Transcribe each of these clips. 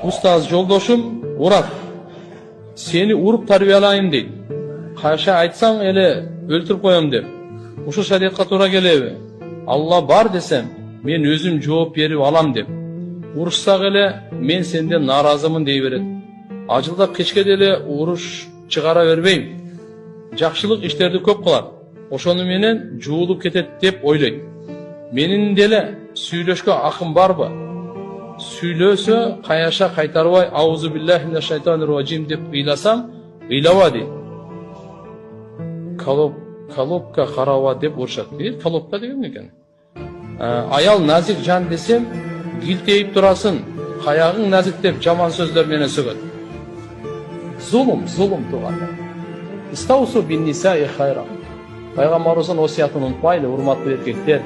Устаз жолдошум Мурат, сени уруп тарбияlayım дейт. Кайша айтсаң эле өлтүрүп коем деп. Ушул шариатка туура келеби? Алла бар десем, мен өзүм жооп берип алам деп. Урушсак эле мен сенден нааразымын дей берет. Ажылдап кечке деле уруш чыгара бербейм. Жакшылык иштерди көп кылат. Ошону менен жуулуп кетет деп ойлойт. Менин деле сүйлөшкө акым барбы? Сүйлөсө каяша кайтарбай аузу биллахи минаш шайтанир ражим деп ыйласам, ыйлаба дейт. Колобка караба деп урушат дейт. Колобка деген экен. Аял назик жан десем, гилтейип турасын, каягың назик деп жаман сөздөр менен сөгөт. Зулум тууганда. Истаусу бин нисаи хайра. Пайгамбарыбыздын осуятын унутпайлы, урматтуу эркектер.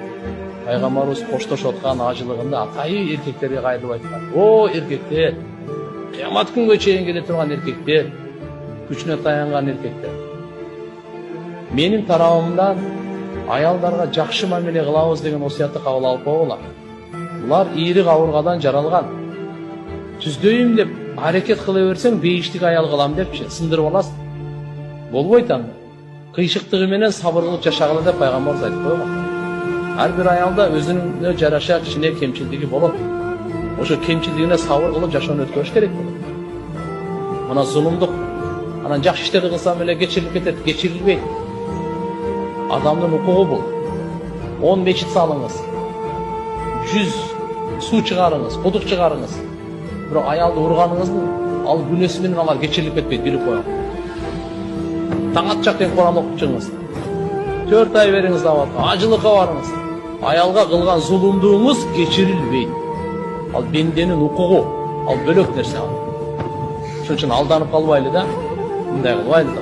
Пайгамбарыбыз коштошуп аткан ажылыгында атайы эркектерге кайрылып айткан. О эркектер, кыямат күнгө чейин келе турган эркектер, күчүнө таянган эркектер. Менин тарабымдан аялдарга жакшы мамиле кылабыз деген осуятты кабыл алып койгула. Булар ийрик авыргадан жаралган. Түздөйүм деп аракет кыла берсең, бейиштик аял кылам депчи сындырып аласың. Болбойт анда. Кыйшыктыгы менен сабыр кылып жашагыла деп пайгамбарыбыз айтып койгон. Ар бир аялда өзүнө жараша кичине кемчилдиги болот. Ошо кемчилдигине сабыр кылып жашоону өткөрүш керек болот. Мына зулумдук. Анан жакшы иштерди кылсам эле кечирилип кетет, кечирилбейт. Адамдын укугу бул. 10 мечит салыңыз. 100 суу чыгарыңыз, кудук чыгарыңыз. Бирок аялды урганыңыздын ал күнөөсү менен алар кечирилип кетпейт, билип коюңуз. Таң атчак тең Куран окуп чыгыңыз. 4 ай бериңиз дават, ажылыкка барыңыз. Аялга кылган зулумдугуңуз кечирилбейт. Ал бенденин укугу, ал бөлөк нерсе. Ошон үчүн алданып калбайлы да, мындай кылбайлы да.